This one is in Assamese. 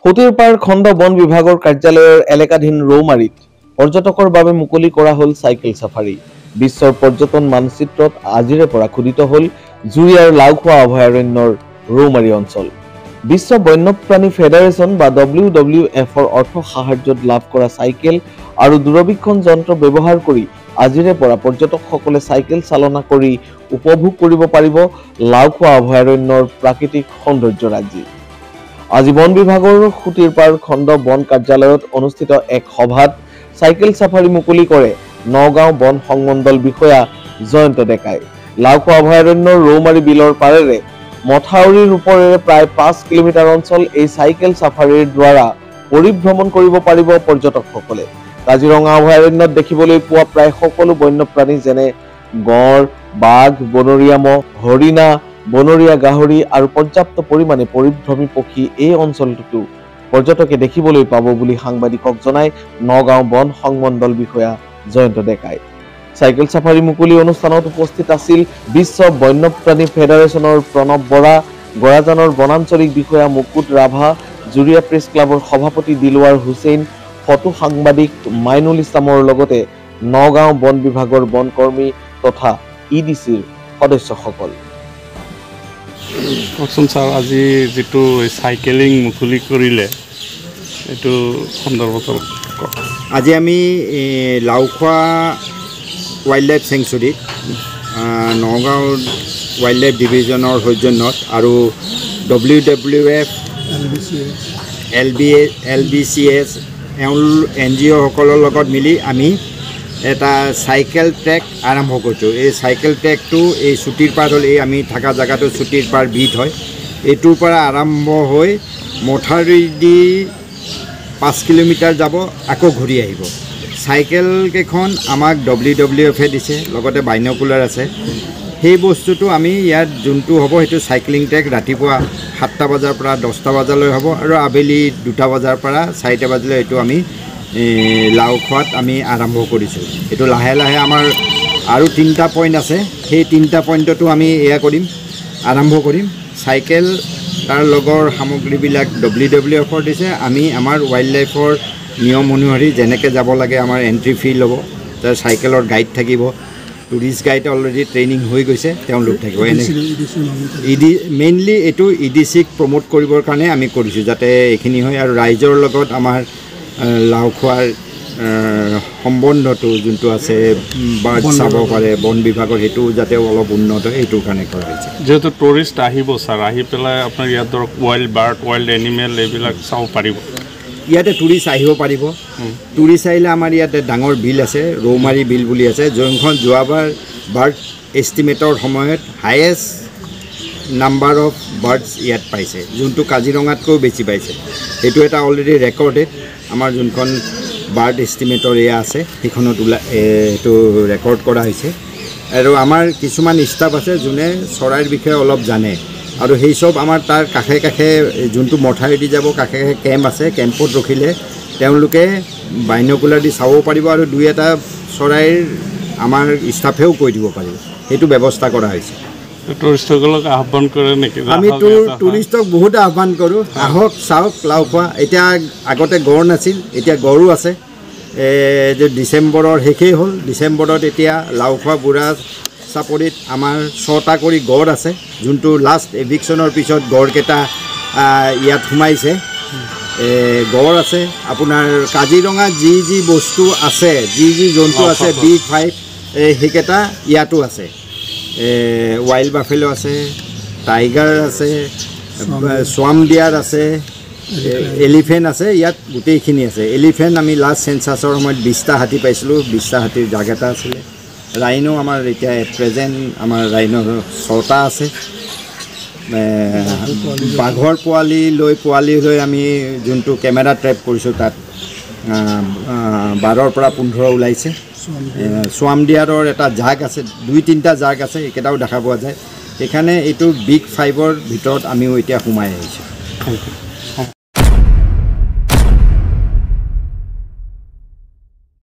ফটিৰপাৰ খণ্ড বন বিভাগৰ কাৰ্যালয়ৰ এলেকাধীন ৰৌমাৰীত পৰ্যটকৰ বাবে মুকলি কৰা হ'ল চাইকেল সাফাৰী। বিশ্বৰ পৰ্যটন মানচিত্ৰত আজিৰে পৰা খোদিত হ'ল জুৰিয়াৰ লাওখোৱা অভয়াৰণ্যৰ ৰৌমাৰী অঞ্চল। বিশ্ব বন্যপ্ৰাণী ফেডাৰেশ্যন বা WWFৰ অৰ্থ সাহায্যত লাভ কৰা চাইকেল আৰু দূৰবীক্ষণ যন্ত্ৰ ব্যৱহাৰ কৰি আজিৰে পৰা পৰ্যটকসকলে চাইকেল চালনা কৰি উপভোগ কৰিব পাৰিব লাওখোৱা অভয়াৰণ্যৰ প্ৰাকৃতিক সৌন্দৰ্যৰাজি। আজি বন বিভাগৰ খুটিৰপাৰ খণ্ড বন কাৰ্যালয়ত অনুষ্ঠিত এক সভাত চাইকেল সাফাৰী মুকলি কৰে নগাঁও বন সংমণ্ডল বিষয়া জয়ন্ত ডেকাই। লাওখোৱা অভয়াৰণ্যৰ ৰৌমাৰী বিলৰ পাৰেৰে মথাউৰিৰ ওপৰেৰে প্ৰায় 5 কিলোমিটাৰ অঞ্চল এই চাইকেল সাফাৰীৰ দ্বাৰা পৰিভ্ৰমণ কৰিব পাৰিব পৰ্যটকসকলে। কাজিৰঙা অভয়াৰণ্যত দেখিবলৈ পোৱা প্ৰায় সকলো বন্যপ্ৰাণী যেনে গড়, বাঘ, বনৰীয়া মহ, হৰিণা, বনৰীয়া গাহৰি আৰু পৰ্যাপ্ত পৰিমাণে পৰিভ্ৰমী পক্ষী এই অঞ্চলটোতো পৰ্যটকে দেখিবলৈ পাব বুলি সাংবাদিকক জনাই নগাঁও বন সংমণ্ডল বিষয়া জয়ন্ত ডেকাই। চাইকেল সাফাৰী মুকলি অনুষ্ঠানত উপস্থিত আছিল বিশ্ব বন্যপ্ৰাণী ফেডাৰেশ্যনৰ প্ৰণৱ বৰা, গৰাজানৰ বনাঞ্চলিক বিষয়া মুকুট ৰাভা, জুৰিয়া প্ৰেছ ক্লাবৰ সভাপতি দিলৱাৰ হুছেইন, ফটো সাংবাদিক মাইনুল ইছলামৰ লগতে নগাঁও বন বিভাগৰ বনকৰ্মী তথা EDCৰ সদস্যসকল। কওকচোন ছাৰ, আজি যিটো চাইকেলিং মুকলি কৰিলে এইটো সন্দৰ্ভত কওক। আজি আমি লাওখোৱা ৱাইল্ড লাইফ চেংচুৰীত নগাঁও ৱাইল্ড লাইফ ডিভিজনৰ সৌজন্যত আৰু WWF LBCS NGO সকলৰ লগত মিলি আমি এটা চাইকেল ট্ৰেক আৰম্ভ কৰিছোঁ। এই চাইকেল ট্ৰেকটো এই চুটিৰ পাৰ হ'ল, এই আমি থকা জেগাটো চুটিৰ পাৰ বিট হয়। এইটোৰ পৰা আৰম্ভ হৈ মথাউৰি দি 5 কিলোমিটাৰ যাব, আকৌ ঘূৰি আহিব। চাইকেলকেইখন আমাক WWFে দিছে, লগতে বাইনকুলাৰ আছে। সেই বস্তুটো আমি ইয়াত যোনটো হ'ব সেইটো চাইক্লিং ট্ৰেক ৰাতিপুৱা 7টা বজাৰ পৰা 10টা বজালৈ হ'ব আৰু আবেলি 2টা বজাৰ পৰা 4টা বজালৈ এইটো আমি লাওখোৱাত আমি আৰম্ভ কৰিছোঁ। এইটো লাহে লাহে আমাৰ আৰু 3টা পইণ্ট আছে, সেই 3টা পইণ্টতো আমি এয়া কৰিম, আৰম্ভ কৰিম। চাইকেল তাৰ লগৰ সামগ্ৰীবিলাক WWFৰ দিছে। আমি আমাৰ ৱাইল্ড লাইফৰ নিয়ম অনুসৰি যেনেকৈ যাব লাগে আমাৰ এণ্ট্ৰি ফি ল'ব, তাৰ চাইকেলৰ গাইড থাকিব, টুৰিষ্ট গাইড অলৰেডি ট্ৰেইনিং হৈ গৈছে, তেওঁলোক থাকিব। মেইনলি এইটো EDCক প্ৰমোট কৰিবৰ কাৰণে আমি কৰিছোঁ, যাতে এইখিনি হয় আৰু ৰাইজৰ লগত আমাৰ লাওখোৱাৰ সম্বন্ধটো যোনটো আছে, বাৰ্ড চাব পাৰে বন বিভাগৰ, সেইটো যাতে অলপ উন্নত হয়, এইটোৰ কাৰণে কৰা হৈছে। যিহেতু টুৰিষ্ট আহিব ছাৰ, আহি পেলাই আপোনাৰ ইয়াত ধৰক ৱাইল্ড বাৰ্ড, ৱাইল্ড এনিমেল এইবিলাক চাব পাৰিব। ইয়াতে টুৰিষ্ট আহিব পাৰিব। টুৰিষ্ট আহিলে আমাৰ ইয়াতে ডাঙৰ বিল আছে, ৰৌমাৰী বিল বুলি আছে, যোনখন যোৱাবাৰ বাৰ্ড এষ্টিমেটৰ সময়ত হায়েষ্ট নাম্বাৰ অফ বাৰ্ডছ ইয়াত পাইছে, যোনটো কাজিৰঙাতকৈও বেছি পাইছে। সেইটো এটা অলৰেডি ৰেকৰ্ডেড। আমাৰ যোনখন বাৰ্ড এষ্টিমেটৰ এয়া আছে সেইখনত এইটো ৰেকৰ্ড কৰা হৈছে। আৰু আমাৰ কিছুমান ষ্টাফ আছে যোনে চৰাইৰ বিষয়ে অলপ জানে, আৰু সেই চব আমাৰ তাৰ কাষে কাষে যোনটো মথাউৰি দি যাব কাষে কাষে কেম্প আছে, কেম্পত ৰখিলে তেওঁলোকে বাইনকুলাৰ দি চাব পাৰিব আৰু 2-এটা চৰাইৰ আমাৰ ষ্টাফেও কৈ দিব পাৰিব। সেইটো ব্যৱস্থা কৰা হৈছে। টুৰিষ্টসকলক আহ্বান কৰে নেকি? আমি টুৰিষ্টক বহুত আহ্বান কৰোঁ, আহক চাওক লাওখোৱা। এতিয়া আগতে গড় নাছিল, এতিয়া গড়ো আছে। যে ডিচেম্বৰৰ শেষেই হ'ল, ডিচেম্বৰত এতিয়া লাওখোৱা বুঢ়া চাপৰিত আমাৰ 6টা কৰি গড় আছে, যোনটো লাষ্ট এভিকশ্যনৰ পিছত গড়কেইটা ইয়াত সোমাইছে। গড় আছে আপোনাৰ কাজিৰঙা যি যি বস্তু আছে, যি যি জন্তু আছে, বিগ 5 সেইকেইটা ইয়াতো আছে। ৱাইল্ড বাফেলো আছে, টাইগাৰ আছে, সোৱাম ডিয়াৰ আছে, এলিফেণ্ট আছে, ইয়াত গোটেইখিনি আছে। এলিফেণ্ট আমি লাষ্ট চেঞ্চাছৰ সময়ত 20টা হাতী পাইছিলোঁ, 20টা হাতীৰ জাগ এটা আছিলে। ৰাইনো আমাৰ এতিয়া প্ৰেজেণ্ট আমাৰ ৰাইনৰ 6টা আছে। বাঘৰ পোৱালি লৈ আমি যোনটো কেমেৰা ট্ৰেপ কৰিছোঁ তাত 12ৰ পৰা 15 ওলাইছে। সোৱাম ডিয়াৰৰ এটা জাগ আছে, 2-3টা জাগ আছে, এইকেইটাও দেখা পোৱা যায়। সেইকাৰণে এইটো বিগ 5ৰ ভিতৰত আমিও এতিয়া সোমাই আহিছোঁ।